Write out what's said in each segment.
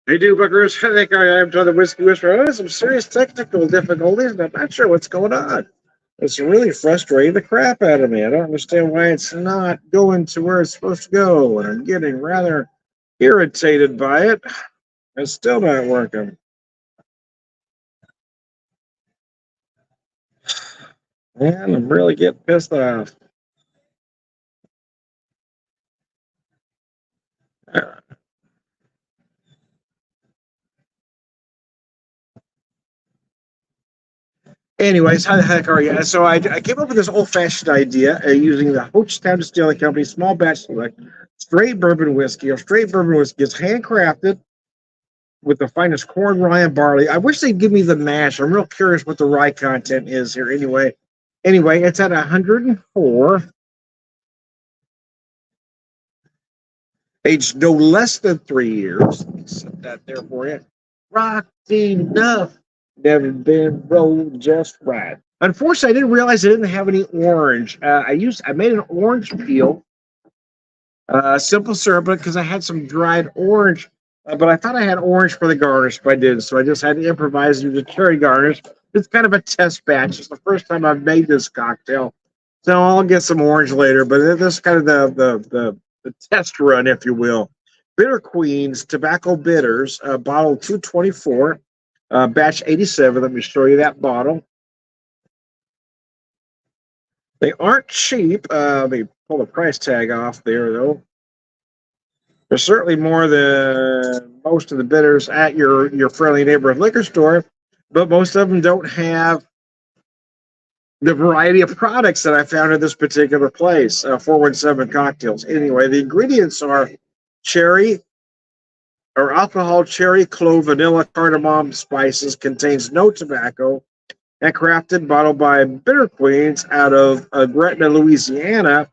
Hey, do Buckers. I think I am to the Whiskey Whisperer. I'm having some serious technical difficulties, and I'm not sure what's going on. It's really frustrating the crap out of me. I don't understand why it's not going to where it's supposed to go, and I'm getting rather irritated by it. It's still not working. Man, I'm really getting pissed off. Anyways, how the heck are you? So I came up with this old-fashioned idea using the Hochtown Distilling Company small batch select straight bourbon whiskey. Or straight bourbon whiskey is handcrafted with the finest corn, rye, and barley. I wish they'd give me the mash. I'm real curious what the rye content is here. Anyway, it's at 104, aged no less than 3 years. Set that there for you. Rocked enough. Never been rolled just right. Unfortunately, I didn't realize I didn't have any orange. I made an orange peel, simple syrup, because I had some dried orange, but I thought I had orange for the garnish, but I didn't. So I just had to improvise and use a cherry garnish. It's kind of a test batch. It's the first time I've made this cocktail, so I'll get some orange later. But this is kind of the test run, if you will. Bitter Queens Tobacco Bitters, bottle 224, batch 87. Let me show you that bottle. They aren't cheap. Let me pull the price tag off there, though. There's certainly more than most of the bitters at your friendly neighborhood liquor store, but most of them don't have the variety of products that I found at this particular place, 417 Cocktails. Anyway, the ingredients are cherry or alcohol, cherry, clove, vanilla, cardamom, spices, contains no tobacco, and crafted, bottled by Bitter Queens out of Gretna, Louisiana.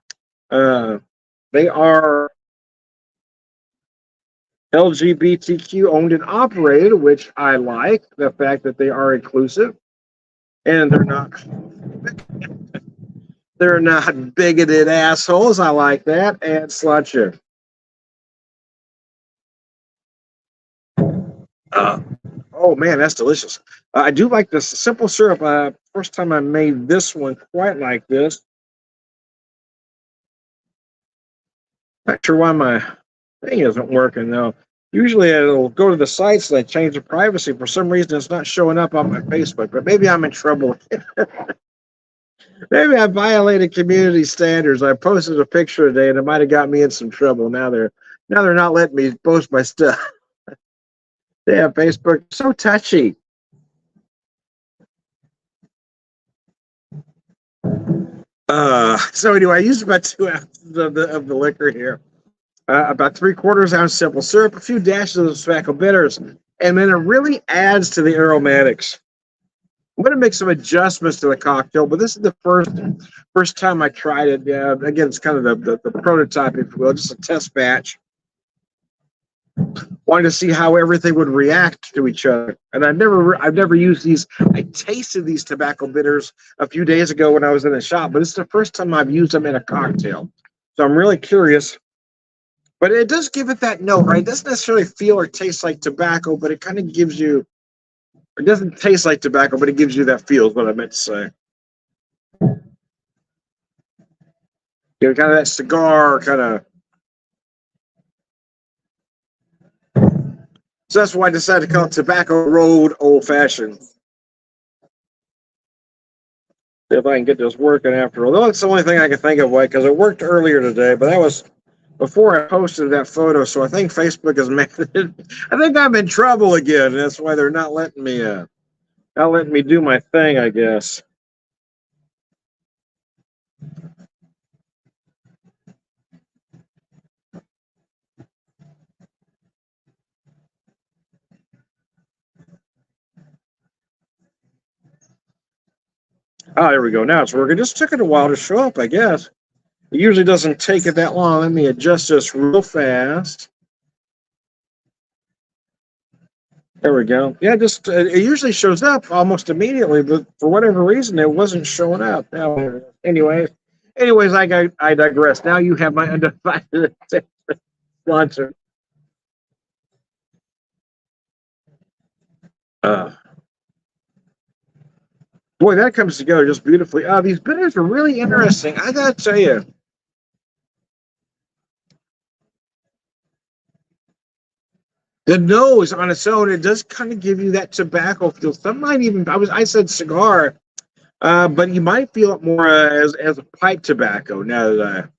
They are LGBTQ owned and operated, which I like the fact that they are inclusive, and they're not bigoted assholes. I like that. And slusher. Oh man, that's delicious. I do like this simple syrup. First time I made this one quite like this. Not sure why my thing isn't working though. Usually it'll go to the sites and I change the privacy. For some reason, it's not showing up on my Facebook, but maybe I'm in trouble. Maybe I violated community standards. I posted a picture today and it might have got me in some trouble. Now they're not letting me post my stuff. Damn, Facebook, so touchy. So anyway, I used about 2 ounces of the liquor here. About 3/4 ounce simple syrup, a few dashes of tobacco bitters, and then it really adds to the aromatics. I'm going to make some adjustments to the cocktail, but this is the first time I tried it. Again, it's kind of the prototype, if you will, just a test batch. Wanted to see how everything would react to each other, and I've never used these. I tasted these tobacco bitters a few days ago when I was in the shop, but it's the first time I've used them in a cocktail, so I'm really curious. But it does give it that note, right? It doesn't necessarily feel or taste like tobacco, but it kind of gives you. It doesn't taste like tobacco, but it gives you that feel. Is what I meant to say. You know, kind of that cigar kind of. So that's why I decided to call it Tobacco Road Old Fashioned. See if I can get this working after all. That's the only thing I can think of, because it worked earlier today, but that was before I posted that photo. So I think Facebook has made it. I think I'm in trouble again. That's why they're not letting me do my thing, I guess. Oh, there we go. Now it's working. It just took it a while to show up, I guess. It usually doesn't take it that long. Let me adjust this real fast. There we go. Yeah, just it usually shows up almost immediately, but for whatever reason, it wasn't showing up. Now, anyways, I digress. Now you have my undivided sponsor. Uh, Boy, that comes together just beautifully. These bitters are really interesting. I gotta tell you. The nose on its own, it does kind of give you that tobacco feel. Some might even, I said cigar, but you might feel it more as a pipe tobacco. Now that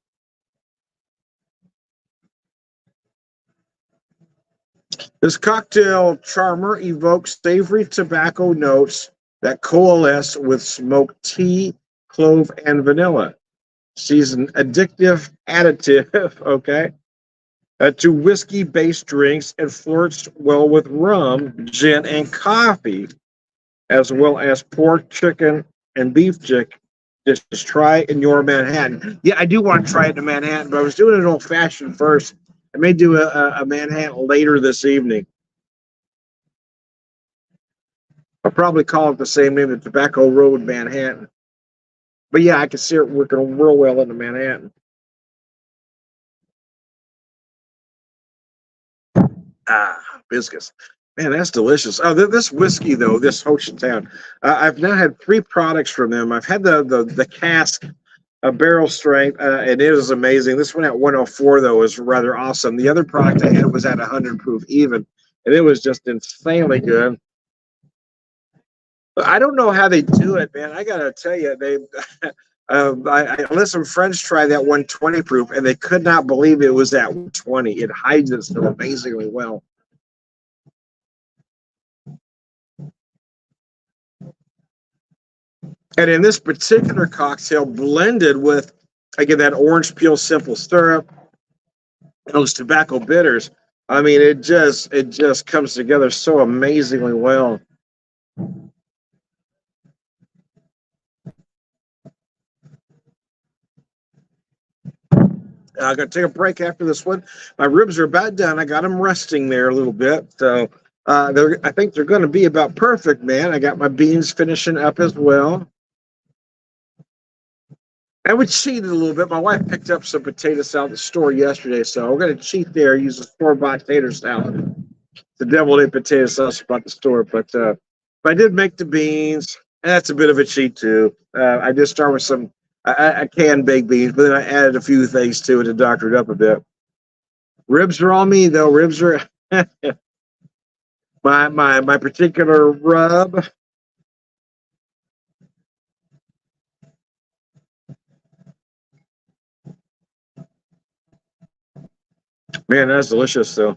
this cocktail charmer evokes savory tobacco notes that coalesce with smoked tea, clove, and vanilla. She's an addictive additive, okay, to whiskey-based drinks and flirts well with rum, gin, and coffee, as well as pork, chicken, and beef chick. Just try in your Manhattan. Yeah, I do want to try it in Manhattan, but I was doing it old fashioned first. I may do a Manhattan later this evening. I'll probably call it the same name, the Tobacco Road Manhattan. But yeah, I can see it working real well into Manhattan. Biscuits. Man, that's delicious. Oh, this whiskey though, this Ho Chi Town. I've now had 3 products from them. I've had the cask, a barrel strength, and it is amazing. This one at 104 though is rather awesome. The other product I had was at 100 proof even, and it was just insanely good. I don't know how they do it, man. I gotta tell you, they. I let some friends try that 120 proof, and they could not believe it was at 120. It hides it so amazingly well. And in this particular cocktail, blended with, again, that orange peel simple syrup, those tobacco bitters, I mean, it just comes together so amazingly well. I got to take a break after this one. My ribs are about done. I got them resting there a little bit, so I think they're going to be about perfect, man. I got my beans finishing up as well. I would cheat a little bit. My wife picked up some potato salad at the store yesterday, so we're going to cheat there. Use a store-bought tater salad. The deviled egg potato sauce about the store, but I did make the beans. And that's a bit of a cheat too. I did start with some I canned baked beans, but then I added a few things to it to doctor it up a bit. Ribs are on me though. Ribs are my particular rub. Man, that's delicious though.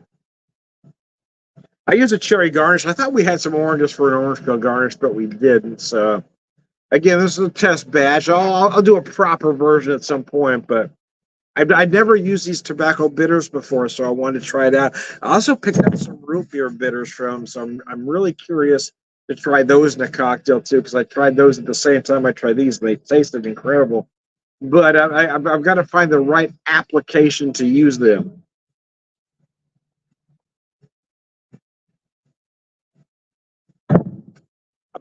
I use a cherry garnish. I thought we had some oranges for an orange peel garnish, but we didn't. So again, this is a test batch. I'll do a proper version at some point, but I'd never used these tobacco bitters before, so I wanted to try it out. I also picked up some root beer bitters from, so I'm really curious to try those in a cocktail too, because I tried those at the same time I tried these, and they tasted incredible. But I've got to find the right application to use them.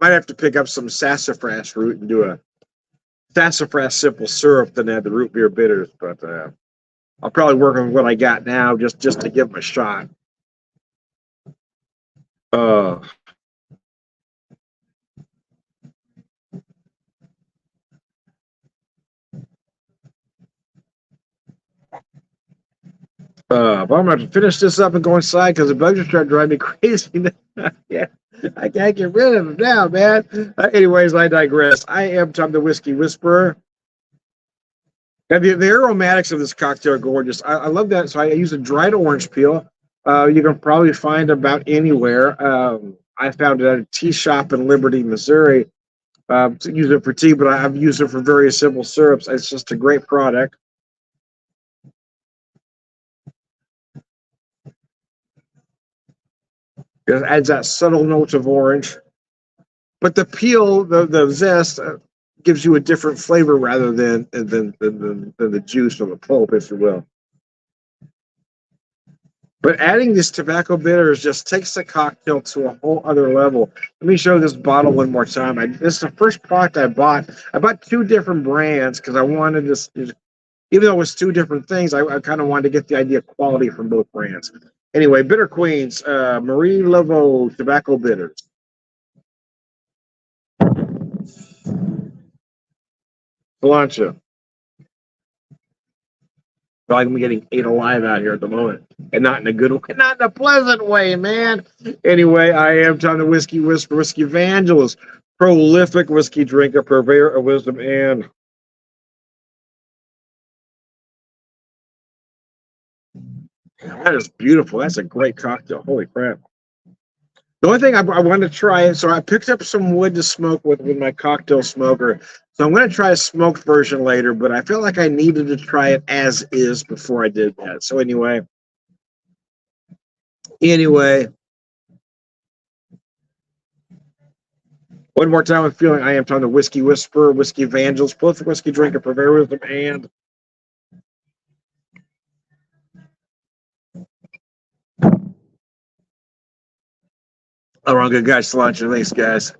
I might have to pick up some sassafras root and do a sassafras simple syrup than add the root beer bitters, but I'll probably work on what I got now just to give them a shot. Uh, but I'm going to finish this up and go inside because the bugs are starting to drive me crazy. Yeah, I can't get rid of them now, man. Anyways, I digress. I am Tom the Whiskey Whisperer. And the aromatics of this cocktail are gorgeous. I love that. So I use a dried orange peel. You can probably find about anywhere. I found it at a tea shop in Liberty, Missouri. To use it for tea, but I've used it for various simple syrups. It's just a great product. It adds that subtle note of orange, but the peel, the zest, gives you a different flavor rather than the juice or the pulp, if you will. But adding this tobacco bitters just takes the cocktail to a whole other level. Let me show this bottle one more time. This is the first product I bought. I bought 2 different brands because I wanted this, even though it was 2 different things, I kind of wanted to get the idea of quality from both brands. Anyway, Bitter Queens, Marie Laveau Tobacco Bitters. Cilantro. Feel like I'm getting ate alive out here at the moment, and not in a good way, not in a pleasant way, man. Anyway, I am Tom the Whiskey Whisperer, Whiskey Evangelist, prolific whiskey drinker, purveyor of wisdom, and that is beautiful. That's a great cocktail. Holy crap. The only thing I wanted to try, so I picked up some wood to smoke with my cocktail smoker. So I'm going to try a smoked version later, but I feel like I needed to try it as is before I did that. So anyway, one more time, I'm feeling I am Tom the Whiskey Whisperer, Whiskey Evangelist, both whiskey drinker, purveyor of wisdom, and all right, good guys. Cilantro, thanks, guys.